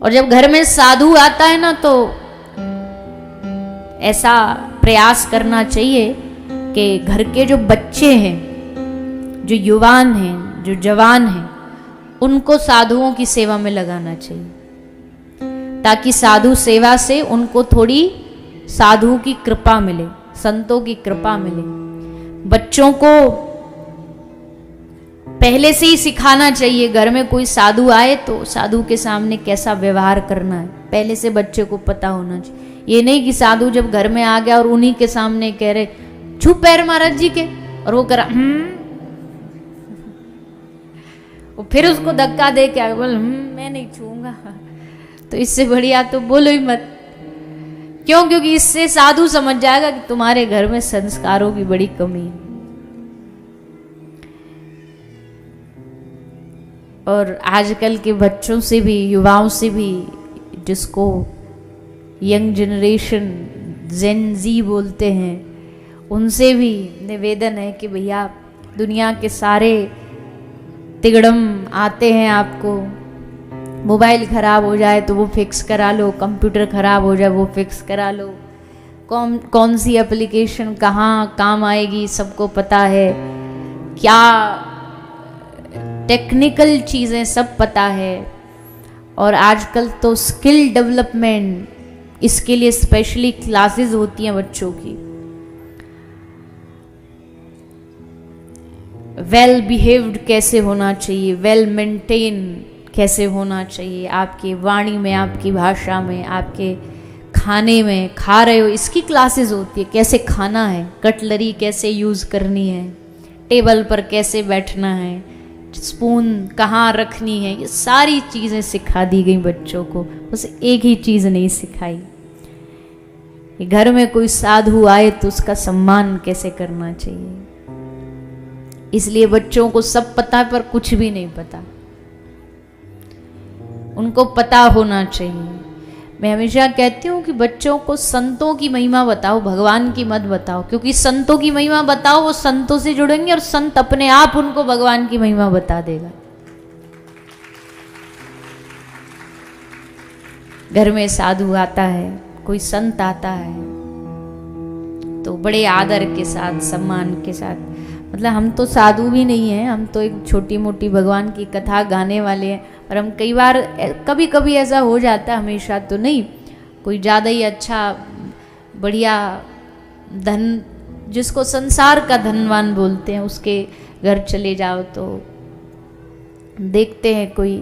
और जब घर में साधु आता है ना तो ऐसा प्रयास करना चाहिए कि घर के जो बच्चे हैं, जो युवान हैं, जो जवान हैं, उनको साधुओं की सेवा में लगाना चाहिए, ताकि साधु सेवा से उनको थोड़ी साधु की कृपा मिले, संतों की कृपा मिले। बच्चों को पहले से ही सिखाना चाहिए, घर में कोई साधु आए तो साधु के सामने कैसा व्यवहार करना है, पहले से बच्चे को पता होना चाहिए। ये नहीं कि साधु जब घर में आ गया और उन्हीं के सामने कह रहे छू पैर महाराज जी के, और वो करा वो फिर उसको धक्का दे के बोल मैं नहीं छूंगा। तो इससे बढ़िया तो बोलो ही मत। क्यों? क्योंकि इससे साधु समझ जाएगा कि तुम्हारे घर में संस्कारों की बड़ी कमी है। और आजकल के बच्चों से भी, युवाओं से भी, जिसको यंग जनरेशन जेन जी बोलते हैं, उनसे भी निवेदन है कि भैया दुनिया के सारे तिगड़म आते हैं आपको। मोबाइल ख़राब हो जाए तो वो फिक्स करा लो, कंप्यूटर ख़राब हो जाए वो फिक्स करा लो, कौन सी एप्लीकेशन कहाँ काम आएगी सबको पता है, क्या टेक्निकल चीज़ें सब पता है। और आजकल तो स्किल डेवलपमेंट, इसके लिए स्पेशली क्लासेस होती हैं बच्चों की। वेल बिहेव्ड कैसे होना चाहिए, वेल मेंटेन कैसे होना चाहिए, आपकी वाणी में, आपकी भाषा में, आपके खाने में, खा रहे हो इसकी क्लासेस होती है। कैसे खाना है, कटलरी कैसे यूज़ करनी है, टेबल पर कैसे बैठना है, स्पून कहाँ रखनी है, ये सारी चीज़ें सिखा दी गई बच्चों को। बस एक ही चीज़ नहीं सिखाई, घर में कोई साधु आए तो उसका सम्मान कैसे करना चाहिए। इसलिए बच्चों को सब पता है पर कुछ भी नहीं पता, उनको पता होना चाहिए। मैं हमेशा कहती हूँ कि बच्चों को संतों की महिमा बताओ, भगवान की मत बताओ, क्योंकि संतों की महिमा बताओ वो संतों से जुड़ेंगे और संत अपने आप उनको भगवान की महिमा बता देगा। घर में साधु आता है, कोई संत आता है, तो बड़े आदर के साथ, सम्मान के साथ, मतलब हम तो साधु भी नहीं हैं, हम तो एक छोटी मोटी भगवान की कथा गाने वाले हैं। पर हम कई बार, कभी कभी ऐसा हो जाता है, हमेशा तो नहीं, कोई ज़्यादा ही अच्छा बढ़िया धन, जिसको संसार का धनवान बोलते हैं, उसके घर चले जाओ तो देखते हैं कोई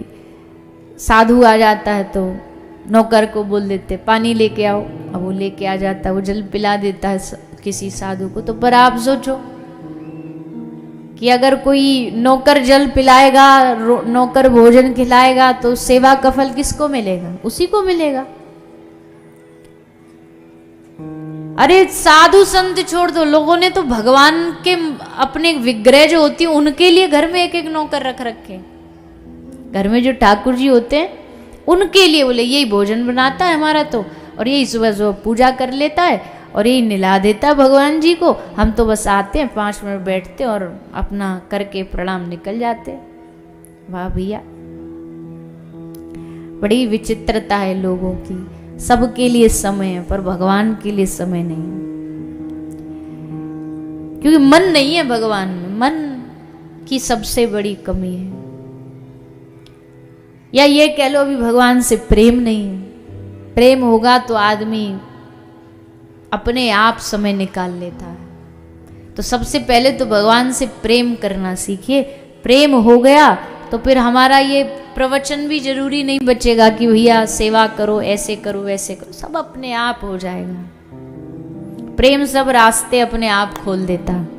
साधु आ जाता है तो नौकर को बोल देते पानी लेके आओ, अब वो लेके आ जाता है, वो जल पिला देता है किसी साधु को। तो पर आप सोचो कि अगर कोई नौकर जल पिलाएगा, नौकर भोजन खिलाएगा, तो सेवा का फल किसको मिलेगा? उसी को मिलेगा। अरे साधु संत छोड़ दो, लोगों ने तो भगवान के अपने विग्रह जो होती है उनके लिए घर में एक एक नौकर रख रखे। घर में जो ठाकुर जी होते हैं उनके लिए बोले यही भोजन बनाता है हमारा तो, और यही सुबह सुबह पूजा कर लेता है और यही निला देता है भगवान जी को। हम तो बस आते हैं 5 मिनट बैठते और अपना करके प्रणाम निकल जाते। वाह भैया, बड़ी विचित्रता है लोगों की। सबके लिए समय है पर भगवान के लिए समय नहीं, क्योंकि मन नहीं है भगवान में। मन की सबसे बड़ी कमी है, या ये कह लो अभी भगवान से प्रेम नहीं है। प्रेम होगा तो आदमी अपने आप समय निकाल लेता है। तो सबसे पहले तो भगवान से प्रेम करना सीखिए। प्रेम हो गया तो फिर हमारा ये प्रवचन भी जरूरी नहीं बचेगा कि भैया सेवा करो, ऐसे करो, वैसे करो, सब अपने आप हो जाएगा। प्रेम सब रास्ते अपने आप खोल देता है।